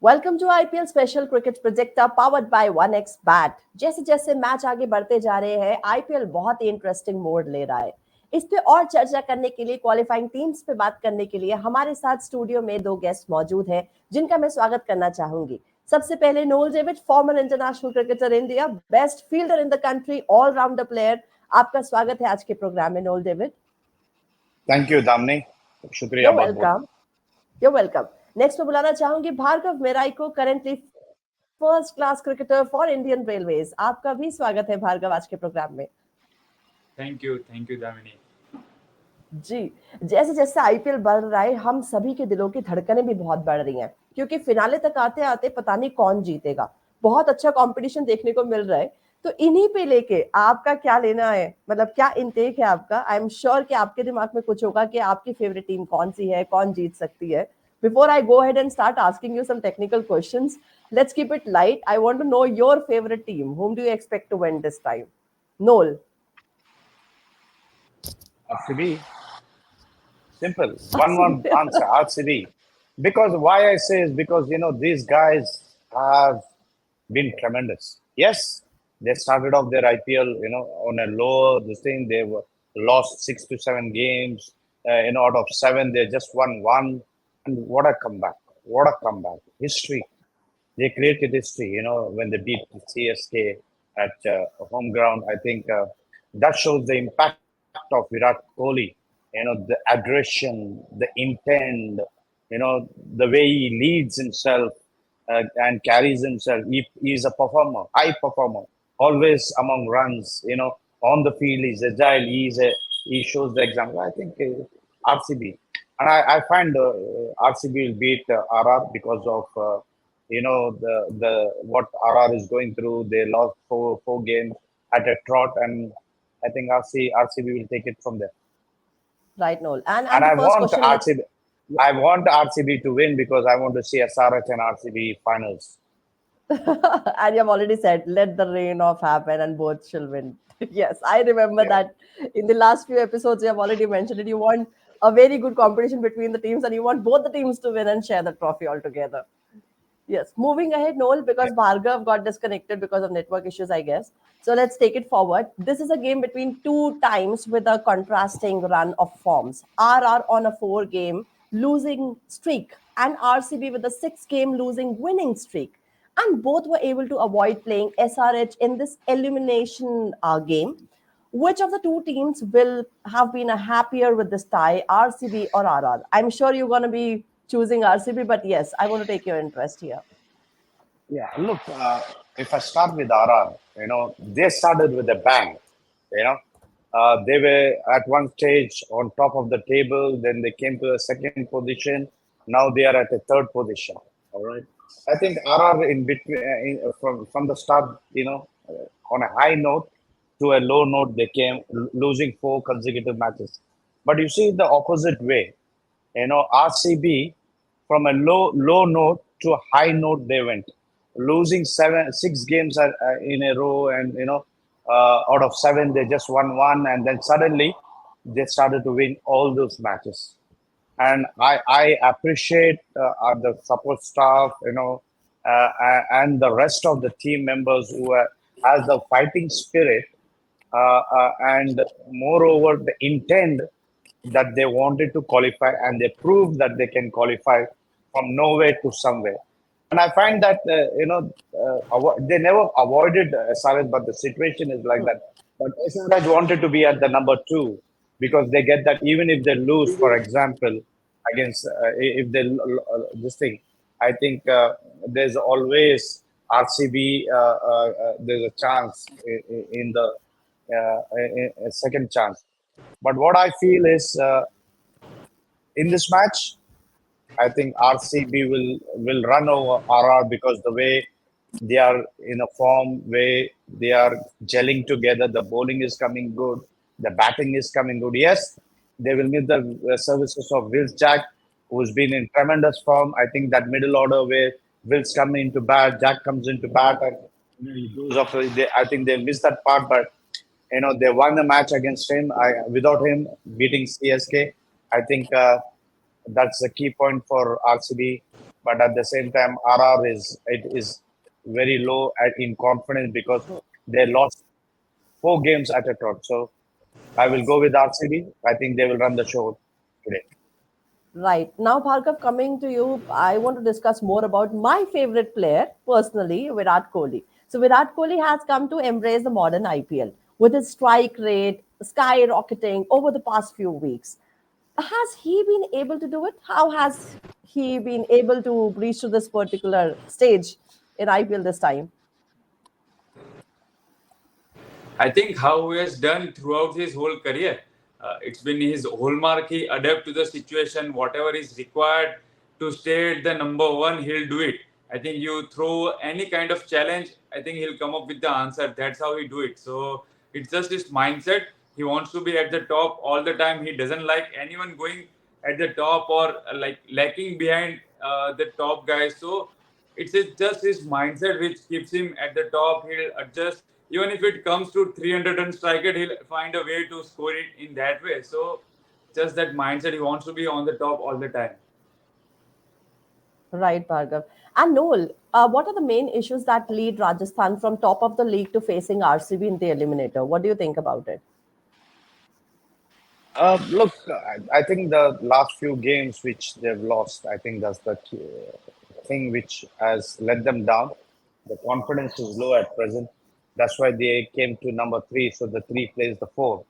Welcome to IPL special cricket projector powered by 1x bat. जैसे जैसे match आगे बढ़ते जा रहे हैं, आईपीएल बहुत ही इंटरेस्टिंग मोड ले रहा है। इस पे और चर्चा करने के लिए, क्वालिफाइंग टीम्स पे बात करने के लिए हमारे साथ स्टूडियो में दो गेस्ट मौजूद हैं, जिनका मैं स्वागत करना चाहूंगी। सबसे पहले Noel David, former international cricketer India, best fielder in the country, all rounder player. आपका स्वागत है आज के प्रोग्राम में, नोल डेविड। थैंक यू दामनी, शुक्रिया यो बहुत बहुत। वेलकम। यो वेलकम। नेक्स्ट में बुलाना चाहूंगी भार्गव मेराई को, currently first class cricketer for Indian railways. आपका भी स्वागत है भार्गव आज के प्रोग्राम में। Thank you Damini. जी, जैसे जैसे आईपीएल बढ़ रहा है, हम सभी के दिलों की धड़कनें भी बहुत बढ़ रही हैं, क्योंकि फिनाले तक आते आते पता नहीं कौन जीतेगा। बहुत अच्छा कंपटीशन देखने को मिल रहा है। तो इन्हीं पे लेके आपका क्या लेना है, मतलब क्या इनटेक है आपका? आई एम श्योर कि आपके दिमाग में कुछ होगा कि आपकी फेवरेट टीम कौन सी है, कौन जीत सकती है। Before I go ahead and start asking you some technical questions, let's keep it light. I want to know your favorite team. Whom do you expect to win this time? Noel. RCB, simple, one answer, RCB. Because why I say is because these guys have been tremendous. Yes, they started off their IPL, on a low. This thing they were lost 6 to 7 games. Out of seven, they just won one. And what a comeback! What a comeback! History. They created history, when they beat CSK at home ground. I think that shows the impact of Virat Kohli. The aggression, the intent, the way he leads himself and carries himself. He's a performer, high performer, always among runs. On the field, he's agile. He shows the example. I think RCB, and I find RCB will beat RR because of the what RR is going through. They lost four games at a trot, and I think RCB will take it from there. Right, Noel. And And the first question, let's. I want RCB to win because I want to see SRH and RCB finals. And you have already said, let the rain off happen and both shall win. Yes, I remember Yeah. that in the last few episodes, you have already mentioned it. You want a very good competition between the teams and you want both the teams to win and share the trophy altogether. Yes, moving ahead, Noel, because Bhargav got disconnected because of network issues, I guess. So let's take it forward. This is a game between two times with a contrasting run of forms. RR on a 4 game losing streak and RCB with a 6 game losing winning streak. And both were able to avoid playing SRH in this elimination game. Which of the two teams will have been a happier with this tie, RCB or RR? I'm sure you're going to be choosing RCB, but yes, I want to take your interest here. Yeah, look, if I start with RR, they started with a bang. You know, they were at one stage on top of the table, then they came to a second position. Now they are at a third position. All right. I think RR in between, from the start, on a high note to a low note, they came losing four consecutive matches. But you see the opposite way. RCB from a low note to a high note they went, losing 6 games in a row, and out of seven they just won one, and then suddenly they started to win all those matches. And I appreciate the support staff, and the rest of the team members who has the fighting spirit, and moreover the intent that they wanted to qualify, and they proved that they can qualify from nowhere to somewhere. And I find that they never avoided SRH, but the situation is like that. But SRH wanted to be at the number two because they get that even if they lose, for example, against if they this thing, I think there's always RCB. There's a chance in the a second chance. But what I feel is in this match, I think RCB will run over RR because the way they are in a form, way they are gelling together. The bowling is coming good, the batting is coming good. Yes, they will need the services of Wills Jack, who's been in tremendous form. I think that middle order where Wills come into bat, Jack comes into bat, and he goes off. I think they miss that part, but they won the match against him. Without him beating CSK, I think that's the key point for RCB. but at the same time, RR is very low in confidence because they lost 4 games at a trot. So I will go with RCB. I think they will run the show today. Right. Now, Bhargav, coming to you, I want to discuss more about my favorite player, personally, Virat Kohli. So, Virat Kohli has come to embrace the modern IPL with his strike rate skyrocketing over the past few weeks. Has he been able to do it? How has he been able to reach to this particular stage in IPL this time? I think how he has done throughout his whole career. It's been his hallmark. He adapt to the situation, whatever is required to stay at the number one, he'll do it. I think you throw any kind of challenge, I think he'll come up with the answer. That's how he do it. So it's just his mindset. He wants to be at the top all the time. He doesn't like anyone going at the top or like lacking behind the top guys. So just his mindset which keeps him at the top. He'll adjust even if it comes to 300 run striker. He'll find a way to score it in that way. So just that mindset. He wants to be on the top all the time. Right, Bhargav. And Noel, what are the main issues that lead Rajasthan from top of the league to facing RCB in the eliminator? What do you think about it? Look, I think the last few games which they've lost, I think that's the thing which has let them down. The confidence is low at present. That's why they came to number three. So the three plays the four,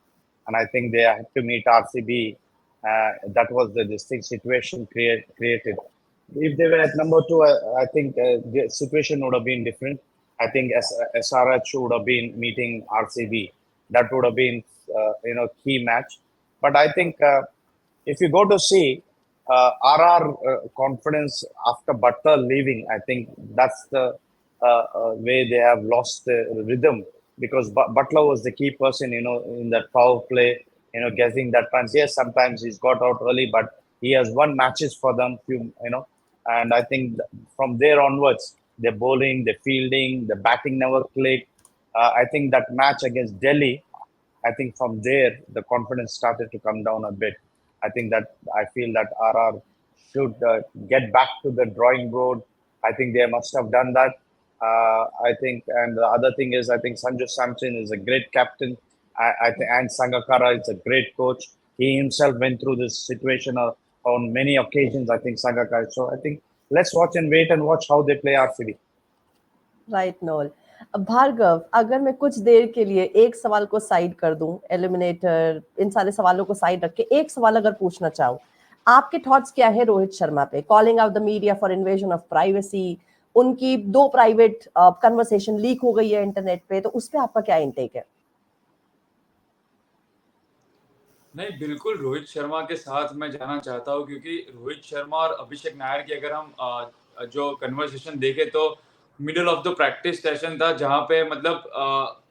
and I think they had to meet RCB. That was the distinct situation created. If they were at number two, I think the situation would have been different. I think SRH would have been meeting RCB. That would have been key match. But I think if you go to see RR confidence after Butler leaving, I think that's the way they have lost the rhythm because Butler was the key person, in that power play, getting that runs. Yes, sometimes he's got out early, but he has won matches for them, and I think from there onwards, the bowling, the fielding, the batting never clicked. I think that match against Delhi, I think from there the confidence started to come down a bit. I think that I feel that RR should get back to the drawing board. I think they must have done that. I think, and the other thing is, I think Sanju Samson is a great captain. And Sangakara is a great coach. He himself went through this situation on many occasions. I think Sangakara. So I think let's watch and wait and watch how they play RCB. Right Noel. Bhargav, अगर मैं कुछ देर के लिए एक सवाल को side कर दूं, एलिमिनेटर इन सारे सवालों को साइड रख के एक सवाल अगर पूछना चाहूं, आपके थॉट्स क्या है रोहित शर्मा पे? Calling out the media for invasion of privacy, उनकी 2 प्राइवेट कन्वर्सेशन लीक हो गई है इंटरनेट पे, तो उस पे आपका क्या इंटेक है? नहीं, बिल्कुल रोहित शर्मा के साथ मैं जाना चाहता हूँ क्योंकि रोहित शर्मा और अभिषेक नायर की अगर हम जो कन्वर्सेशन देखें तो middle of the practice session था जहाँ पे मतलब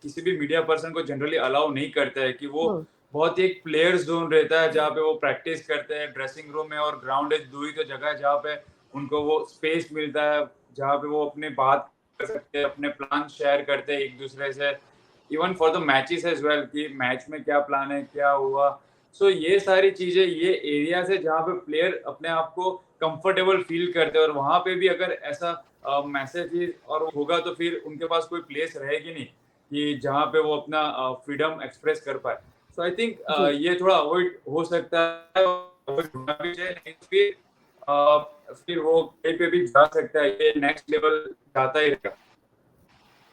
किसी भी मीडिया पर्सन को जनरली अलाउ नहीं करता है कि वो बहुत ही एक प्लेयर्स जोन रहता है जहाँ पे वो प्रैक्टिस करते हैं ड्रेसिंग रूम में और ग्राउंड एक दो ही तो जगह है जहाँ पे उनको वो स्पेस मिलता है जहाँ पे वो अपने बात कर सकते हैं, अपने प्लान शेयर करते हैं एक दूसरे से, even for the matches as well कि मैच में क्या प्लान है, क्या हुआ. सो ये सारी चीजें, ये एरियाज है जहाँ पे प्लेयर अपने आप को कंफर्टेबल फील करते हैं और वहां पे भी अगर ऐसा मैसेज और होगा तो फिर उनके पास कोई प्लेस रहेगी नहीं कि जहाँ पे वो अपना फ्रीडम एक्सप्रेस कर पाए. सो आई थिंक ये थोड़ा अवॉइड हो सकता है, avoid होना भी चाहिए, नहीं तो फिर वो कहीं पे भी जा सकता है, ये नेक्स्ट लेवल जाता ही रहेगा.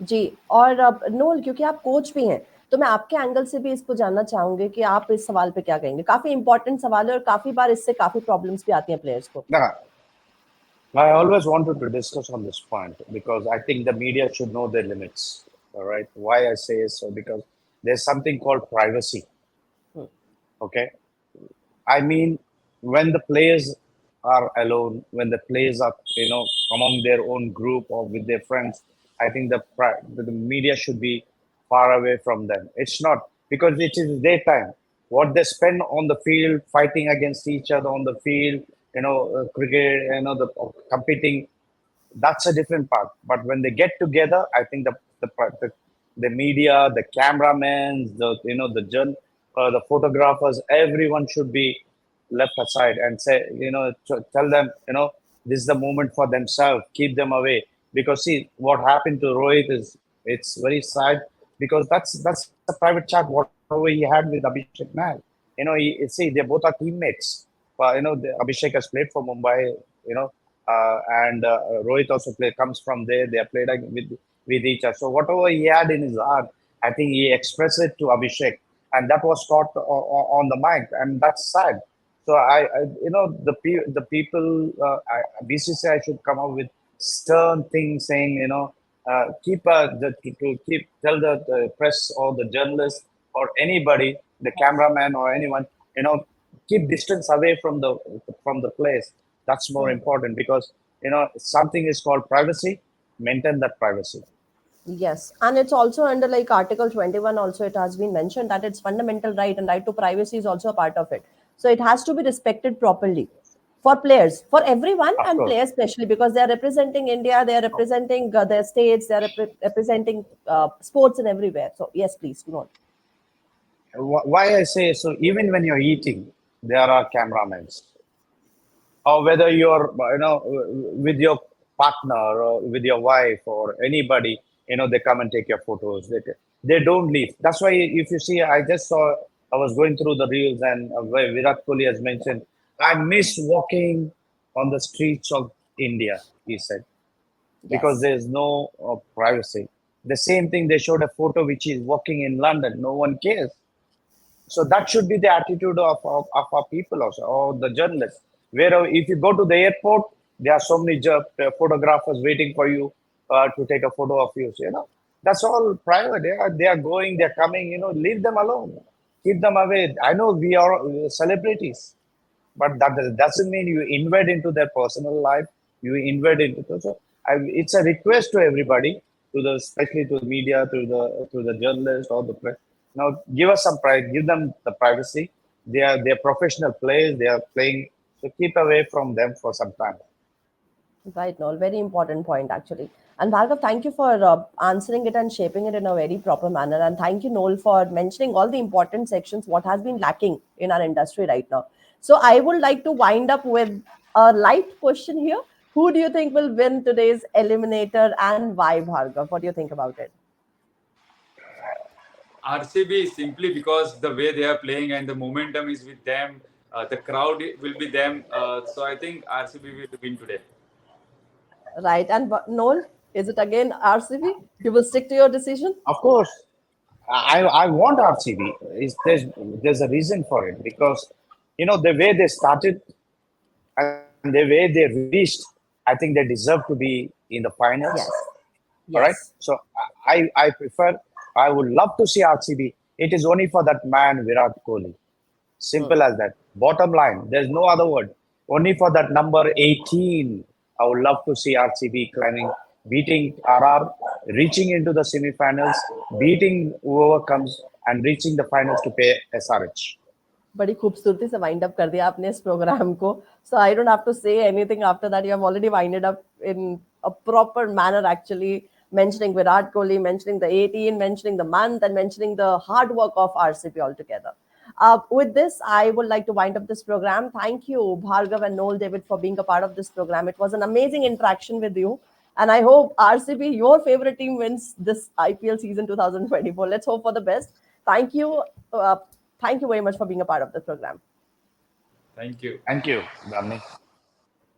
जी, और अब नोल, क्योंकि आप कोच भी हैं, तो मैं आपके एंगल से भी इसको जानना चाहूंगी कि आप इस सवाल पे क्या कहेंगे. काफी इंपॉर्टेंट सवाल है और काफी बार इससे काफी प्रॉब्लम्स भी आती हैं प्लेयर्स को. Nah, I always wanted to discuss on this point because I think the media should know their limits. All right. Why I say so because there's something called privacy. Okay. I mean, when the players are alone, when the players are, among their own group or with their friends, I think the media should be far away from them. It's not because it is their time. What they spend on the field, fighting against each other on the field, cricket, the competing, that's a different part. But when they get together, I think the media, the cameramen, the photographers, everyone should be left aside and say, tell them, this is the moment for themselves. Keep them away. Because see, what happened to Rohit is it's very sad because that's a private chat. Whatever he had with Abhishek Nair, see, they both are teammates. Abhishek has played for Mumbai. You know, and Rohit also comes from there. They have played with each other. So whatever he had in his heart, I think he expressed it to Abhishek, and that was caught on the mic, and that's sad. So the people, BCCI should come up with stern things saying, keep to keep tell the press or the journalists or anybody, the cameraman or anyone, keep distance away from the place. That's more important because something is called privacy. Maintain that privacy. Yes, and it's also under like Article 21 also it has been mentioned that it's fundamental right and right to privacy is also a part of it. So it has to be respected properly for players, for everyone Of and course. players especially because they are representing India, they are representing their states, they are representing sports and everywhere. So yes, please do not. Why I say so? Even when you're eating, there are cameramen, or whether you're with your partner or with your wife or anybody, they come and take your photos. They don't leave. That's why if you see, I just saw, I was going through the reels, and where Virat Kohli has mentioned, I miss walking on the streets of India, he said, because Yes. there's no privacy. The same thing, they showed a photo which is walking in London, no one cares. So that should be the attitude of our people also, or the journalists. Where if you go to the airport, there are so many photographers waiting for you to take a photo of you. So, that's all private. They are going, they're coming. Leave them alone. Keep them away. I know we are celebrities, but that doesn't mean you invade into their personal life. You invade into so it's a request to everybody, especially to the media, to the journalist or the press. Now, give us some privacy. Give them the privacy. They are professional players. They are playing. So keep away from them for some time. Right, Noel. Very important point, actually. And Bhargav, thank you for answering it and shaping it in a very proper manner. And thank you, Noel, for mentioning all the important sections, what has been lacking in our industry right now. So I would like to wind up with a light question here. Who do you think will win today's Eliminator and why, Bhargav? What do you think about it? RCB simply because the way they are playing and the momentum is with them, the crowd will be them. So I think RCB will win today. Right. And Noel, is it again RCB? You will stick to your decision? Of course, I want RCB. There's a reason for it because the way they started and the way they reached, I think they deserve to be in the finals. Yes. All right. Yes. So I prefer. I would love to see RCB. It is only for that man Virat Kohli. Hmm. Simple as that. Bottom line. There's no other word. Only for that number 18. I would love to see RCB climbing, beating RR, reaching into the semifinals, beating whoever comes, and reaching the finals to pay SRH. बड़ी खूबसूरती से wind up कर दिया आपने इस programme को so I don't have to say anything after that you have already winded up in a proper manner actually mentioning Virat Kohli, mentioning the 18, mentioning the month, and mentioning the hard work of RCB altogether. With this, I would like to wind up this program. Thank you, Bhargav and Noel David, for being a part of this program. It was an amazing interaction with you. And I hope RCB, your favorite team, wins this IPL season 2024. Let's hope for the best. Thank you. Uh, Thank you very much for being a part of the program. Thank you. Thank you, Damni.